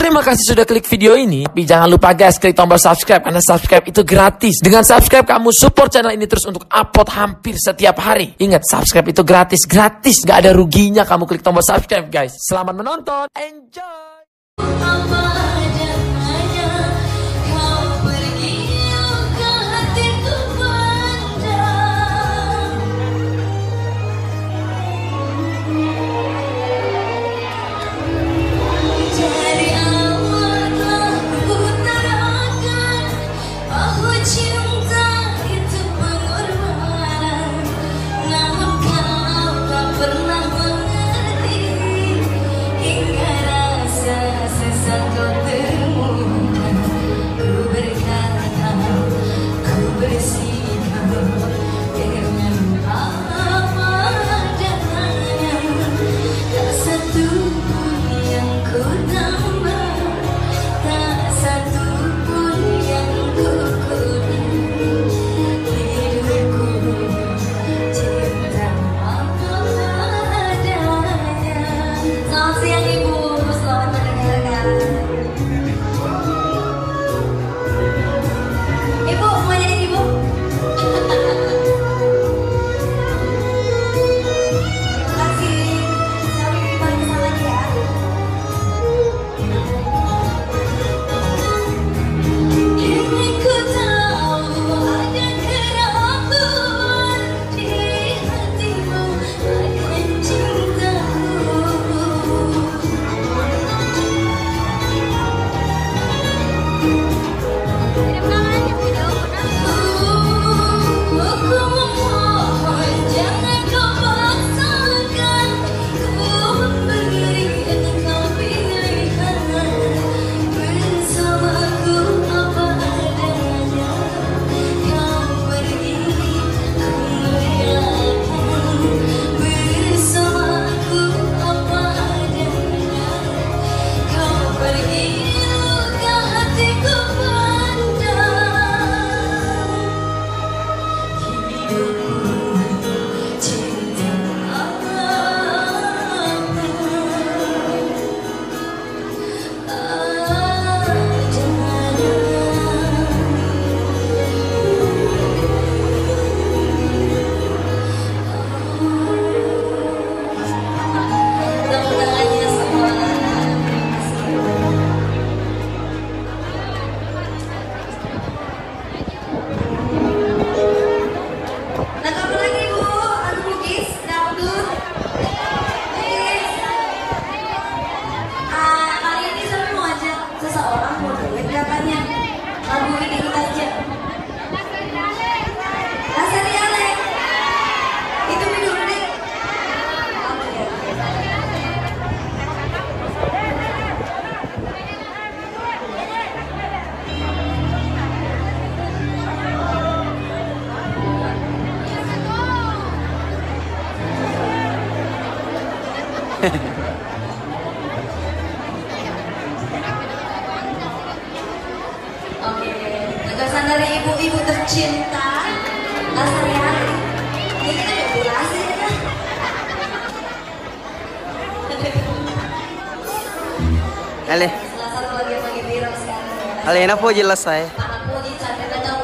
Terima kasih sudah klik video ini. Tapi jangan lupa guys, klik tombol subscribe karena subscribe itu gratis. Dengan subscribe kamu support channel ini terus untuk upload hampir setiap hari. Ingat, subscribe itu gratis, gak ada ruginya kamu klik tombol subscribe guys. Selamat menonton, enjoy. Oke, tegasan dari ibu-ibu tercinta, Lasariani. Ini kita udah durasi ya. Ale. Salah satu lagi viral sekarang. Ale, na po jelas saya. Aku di sana kacau.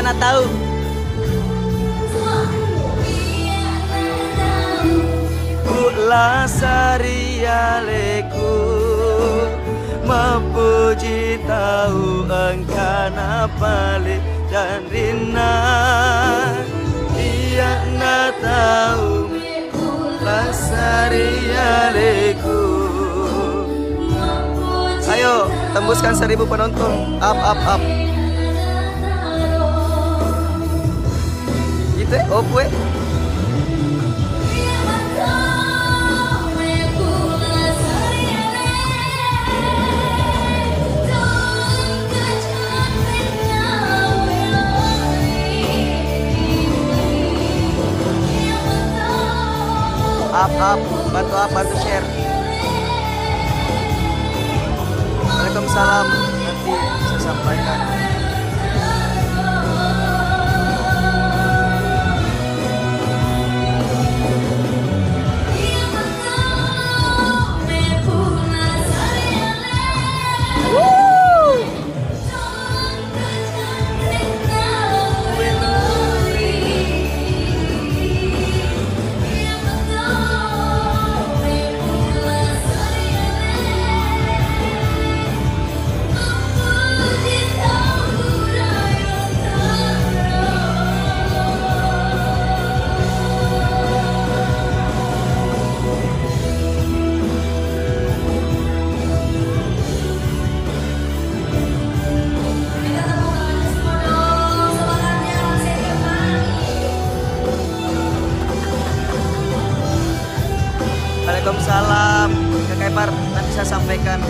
Biar nak tahu. Lasarialeku memuji tahu engkana pali dan rina dia na tahu lasarialeku. Ayo tembuskan 1000 penonton. Up. Gitu opwe. Up, bantu share. Waalaikumsalam, nanti saya sampaikan. Waalaikumsalam, Kakak Ipar, nanti saya sampaikan.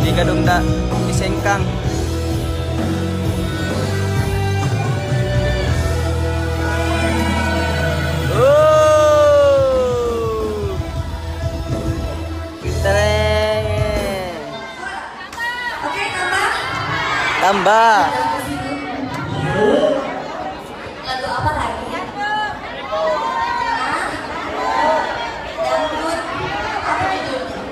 Di Gadung Da, di Sengkang. Oke, tambah. Tambah. Lagu apa lagi? Dangdut. Apa judulnya?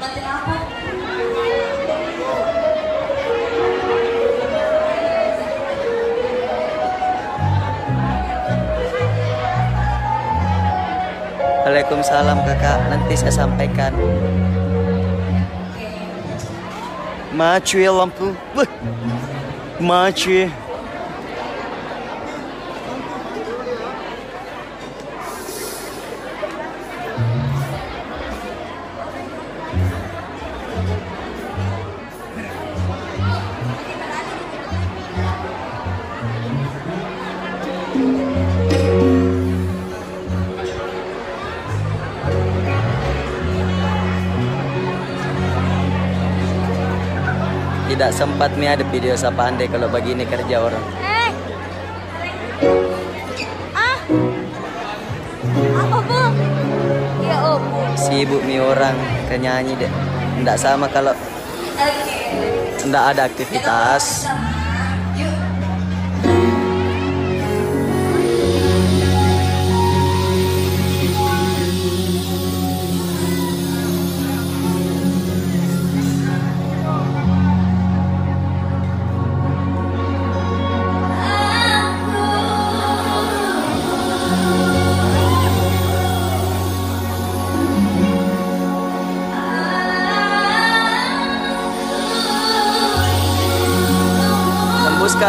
Mati lampu. Waalaikumsalam kakak, nanti saya sampaikan. Maju ya lampu, maju. Tidak sempat ada video sapaan deh kalau begini kerja orang. Apa bu? Ya bu. Sibuk orang kenyanyi deh. Tidak sama kalau tidak ada aktivitas.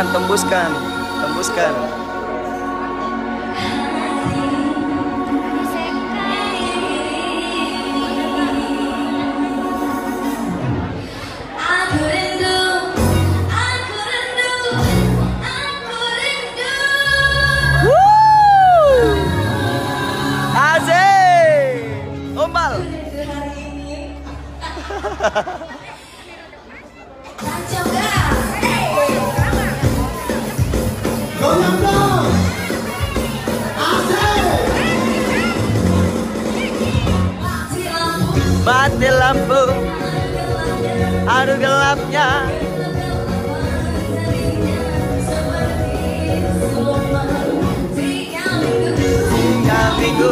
Tembuskan. Asik. Ombal. Mati lampu, aduh gelapnya. Tinggal minggu.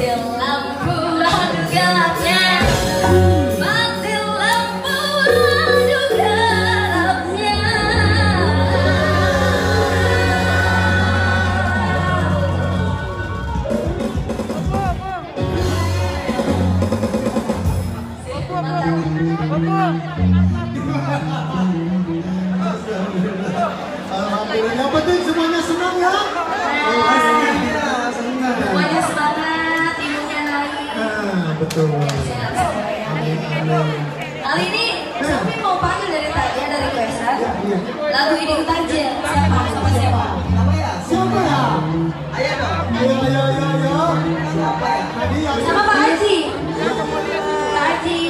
lampu aduh gelapnya. Mati lampu aduh gelapnya. Yang penting semuanya senang ya. Semuanya semangat, ibunya naik. Betul. Kali ini Sofi mau panggil dari tadi ya, dari Kuesan. Lagu ini Tajil. Siapa? Sama siapa? Siapa ya? Ayo dong. Ayo. Siapa ya? Tadi yang Sama Pak Haji. Pak Haji.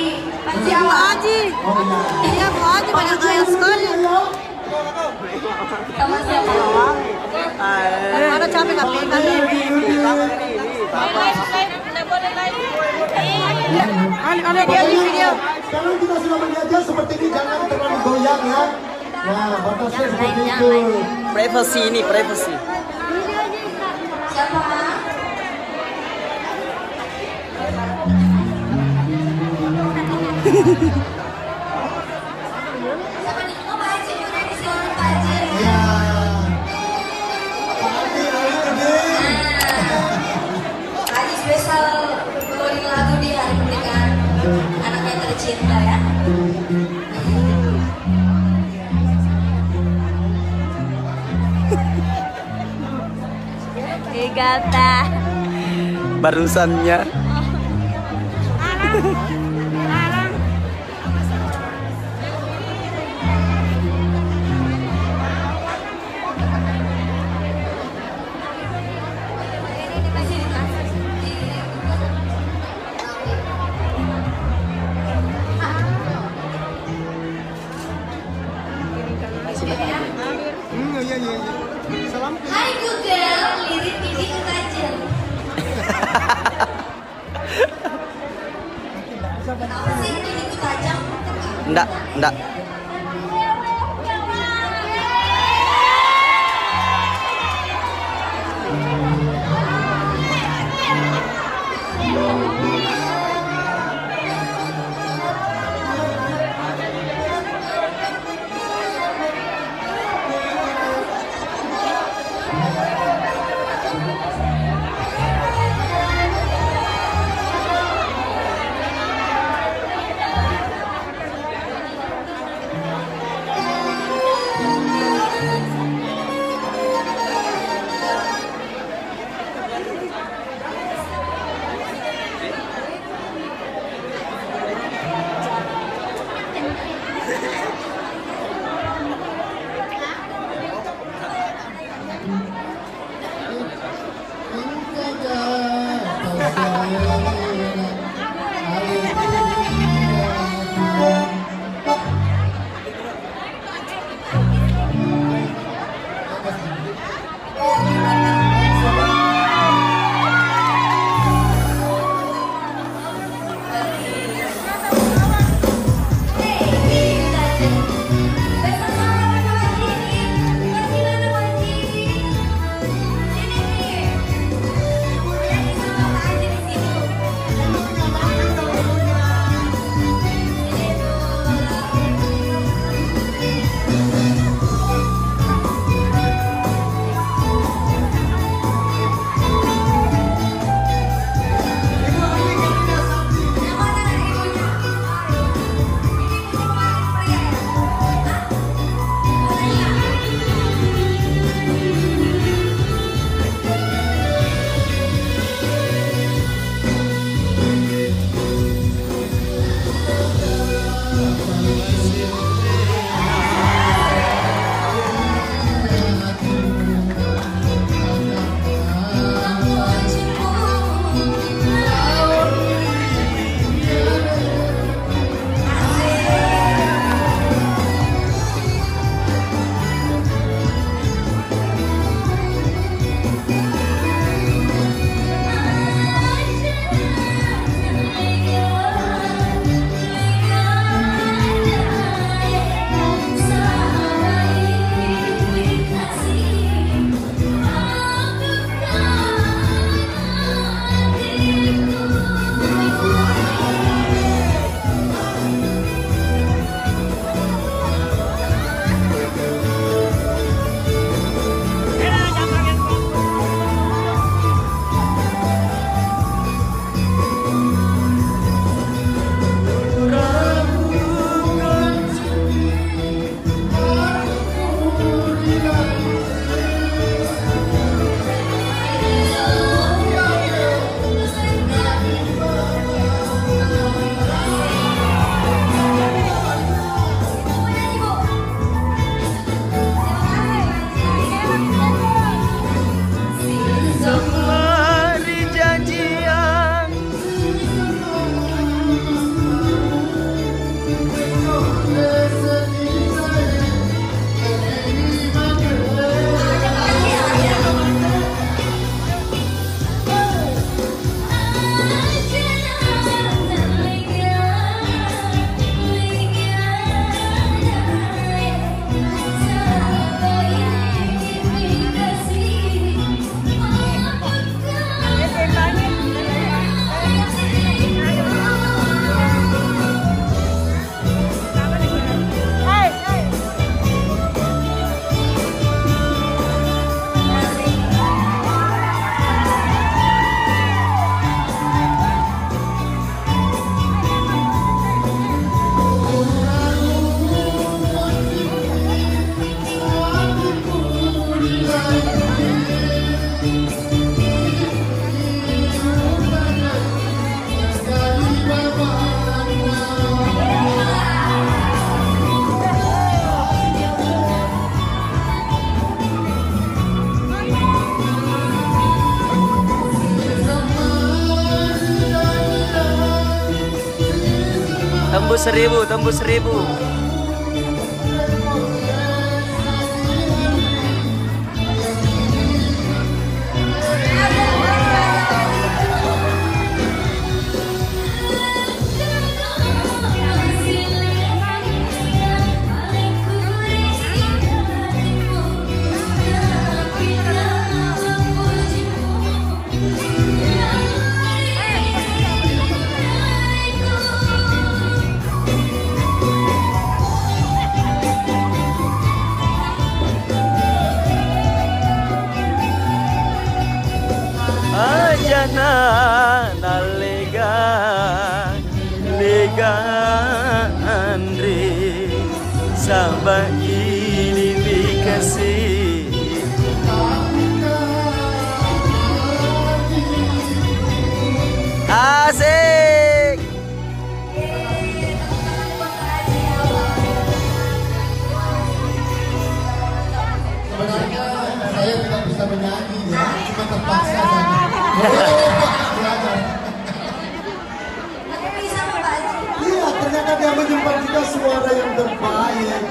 Pak Haji apa? Haji. Oh iya. Iya, Pak Haji banyak kaya sekali. Ayo. Sama siapa? Ada capek nggak pegang ini? Ada dia di video. Sekarang kita sudah menjajah seperti ini, jangan terlalu goyang ya. Nah, batasnya seperti itu. Privacy ini, privacy. Siapa? Siapa nih? Oh, Pak Haji udah di sini, Pak Haji. Ya. Pagi hari ini. Pak Haji spesial ngeluarin lagu di hari pernikahan anaknya tercinta ya. Gata. Barusannya. Iya. Salam. Hai Google, lirik ini ke Tajil. Apa sih ini ku tajam? Enggak. Tembus 1000, tembus 1000. Ajana nalega lega Andre sampai ini dikasih asik. Sebenarnya saya tidak bisa menyanyi ya, cuma terpaksa saja. Belajar. Tapi bisa Pak Haji. Iya, ternyata dia menyimpan juga suara yang terbaik.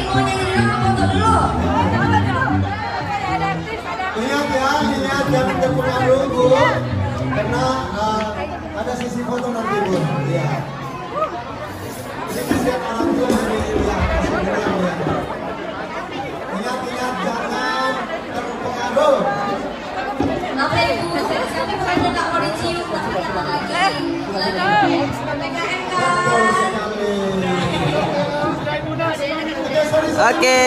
Mau nyanyi dulu, foto dulu. Lihat ya, lihat jangan terpengaruh Bu, karena ada sisi foto nanti Bu. Iya. Ini kasihan orang tua dari ya. Ingat jangan terpengaruh. Apa Ibu? Saya bukannya nggak mau dicium, tapi jangan lagi. PKM Betul kan. sekali. Oke, sorry. Oke.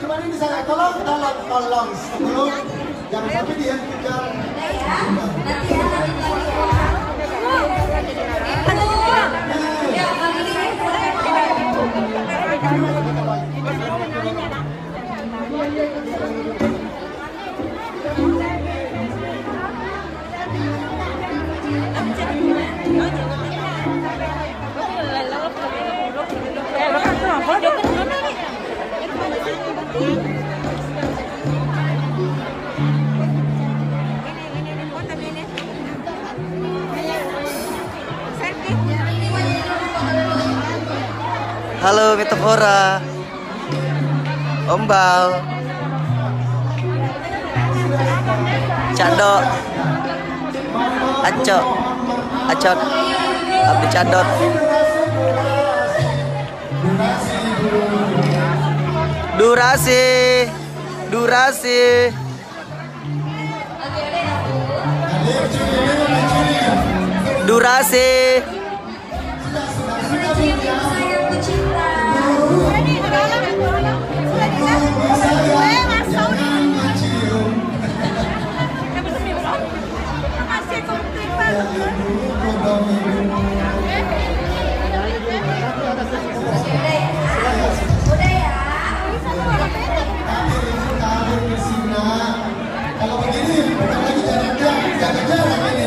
Cuma ini saya tolong sebelum jangan sampai dihentikan. Ya, nanti ya, nanti lagi ya. Ibu, ya pagi ini. Halo Metafora. Ombal. Cadok. Acok. Acot. Api cadot. Durasi. Durasi. Durasi. Sayangku cinta. Udah ya. Kalau begini, bukan lagi jaga jarak ini.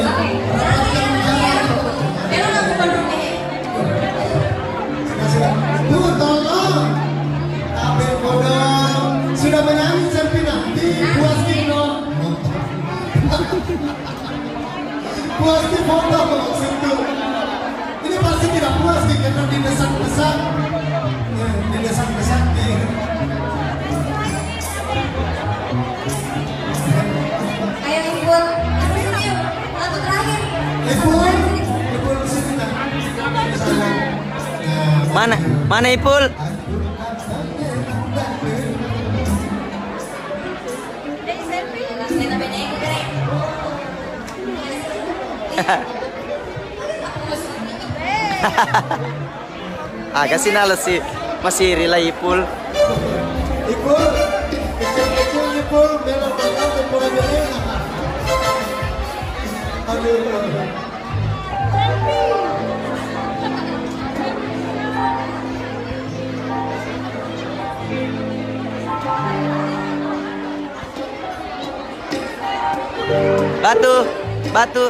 Bu, tolong. Ambil kodok. Sudah menyanyi sampai nanti. Puas kino. Puas di foto situ. Ini pasti tidak puas nih karena didesak-desak. Didesak-desak nih. Ayo Ibu, sini yuk. Lagu terakhir. Ibu sini nak. Mana? Mana Ipul? Kita beda ikut deh. Kasih nalo sih. Masih rela Ipul. Ibu, kecil-kecil Ibu, belok belakang tempoh beleng. Aduh. Batu, batu.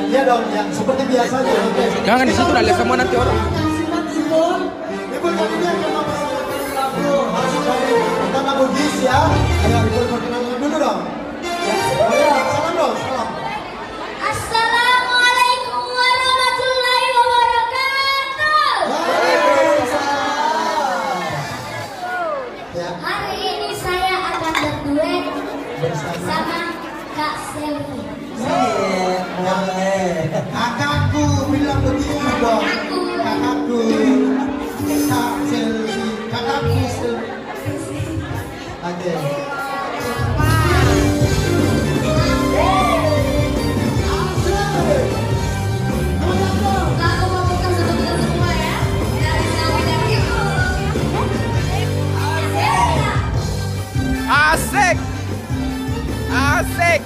Iya dong, yang seperti biasanya. Jangan di situ lihat semua nanti orang. Ibu tadi dia akan mempersiapkan lagu. Harus dari pertama ya. Ayo Ibu perkenalan dulu dong. Ya, salam dong, salam. Assalamualaikum warahmatullahi wabarakatuh. Waalaikumsalam. Ya. Hari ini saya akan berduet sama Kak Selvi. Kakakku bilang begitu dong. Kakakku. Kak Selvi. Kakakku Selvi. Oke. Lagu pembuka sebelum semua ya. Dari Selvi dan Ibu. Asik. Asik.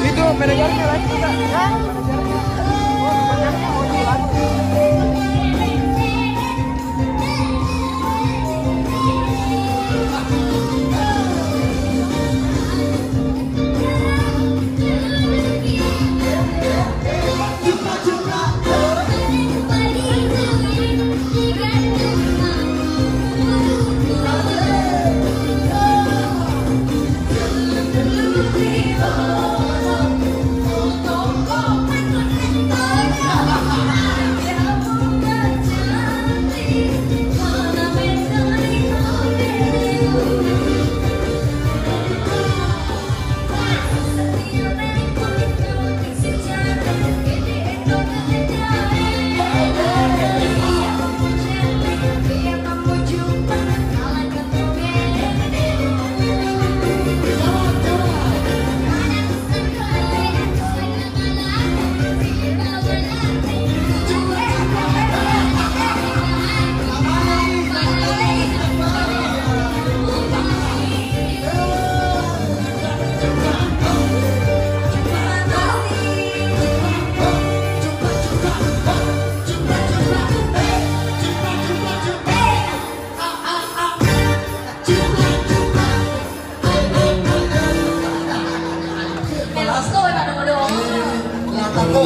Itu manajernya lagi enggak?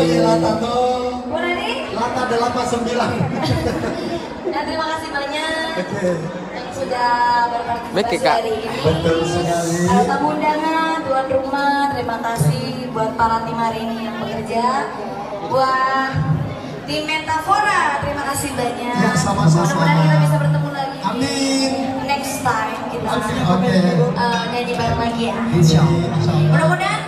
Lata tuh. Berani? Lata 89. Dan terima kasih banyak Oke. yang sudah berpartisipasi Kak. hari ini. Betul sekali. Tamu undangan, tuan rumah, terima kasih buat para tim hari ini yang bekerja. Buat tim Metafora, terima kasih banyak. Ya, sama-sama. Mudah-mudahan kita bisa bertemu lagi. Amin. Next time kita Oke. nyanyi bareng lagi ya. Insya Allah. Mudah-mudahan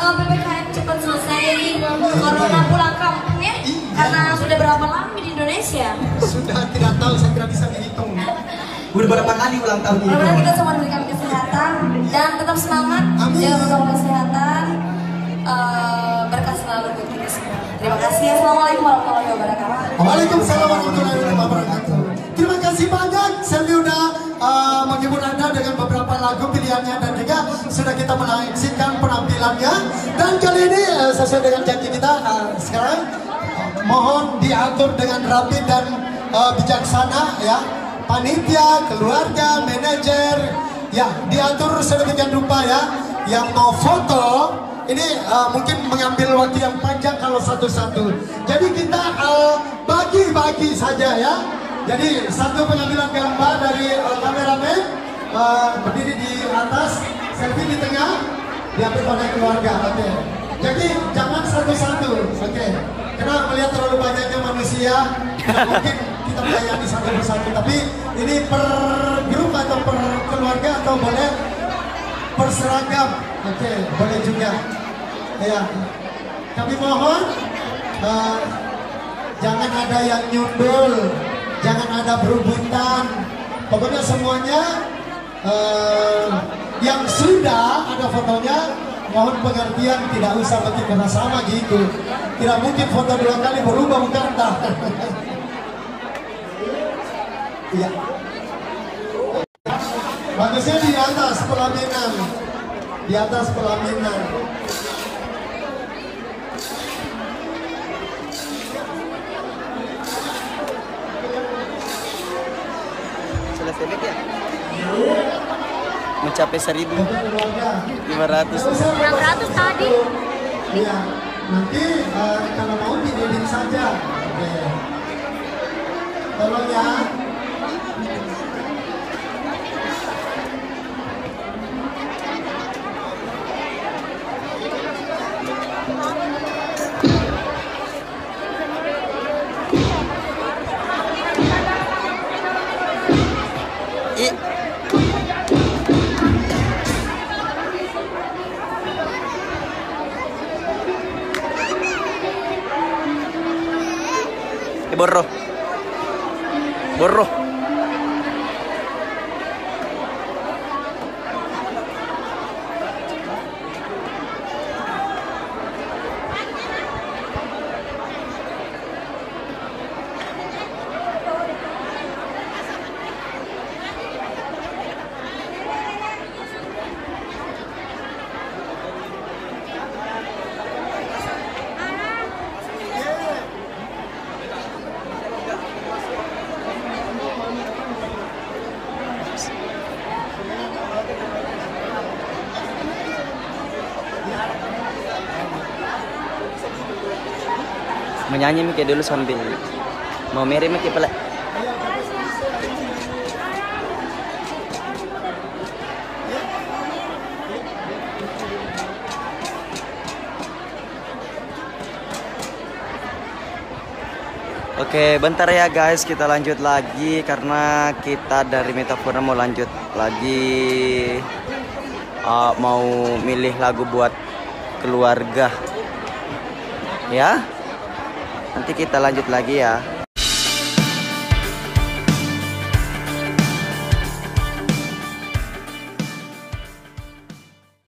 PPKM cepat selesai, Corona pulang kampung ya. Karena sudah berapa lama di Indonesia? Sudah tidak tahu, saya tidak bisa dihitung. Udah berapa kali ulang tahun ini? Mudah-mudahan kita semua diberikan kesehatan dan tetap semangat. Amin. Jaga protokol kesehatan. Berkah selalu buat kita semua. Terima kasih. Assalamualaikum warahmatullahi wabarakatuh. Waalaikumsalam warahmatullahi wabarakatuh. Terima kasih banyak. Selvi udah menghibur Anda dengan beberapa lagu pilihannya dan juga sudah kita menyaksikan penampilannya. Dan kali ini sesuai dengan janji kita sekarang mohon diatur dengan rapi dan bijaksana ya. Panitia, keluarga, manajer, ya diatur sedemikian rupa ya. Yang mau foto ini mungkin mengambil waktu yang panjang kalau satu-satu. Jadi kita bagi-bagi saja ya. Jadi satu pengambilan gambar dari kameramen berdiri di atas, selfie di tengah, diambil oleh keluarga. Oke. Jadi jangan satu-satu. Oke. Karena melihat terlalu banyaknya manusia, mungkin kita melayani satu persatu. Tapi ini per grup atau per keluarga atau boleh berseragam. Oke, boleh juga. Ya, kami mohon jangan ada yang nyundul, jangan ada berebutan. Pokoknya semuanya yang sudah ada fotonya, mohon pengertian, tidak usah bikin kena sama gitu. Tidak mungkin foto 2 kali berubah bukan tak. Iya. Bagusnya di atas pelaminan, di atas pelaminan. Selesai ya? Mencapai 1.500. 600 tadi. Iya. Nanti kalau mau didilin saja. Oke. Tolong ya. Borro. Borro. Menyanyi Miki dulu sambil mau mirip Miki pala. Oke, bentar ya guys, kita lanjut lagi karena kita dari Metafora mau lanjut lagi, mau milih lagu buat keluarga. Ya. Nanti kita lanjut lagi ya.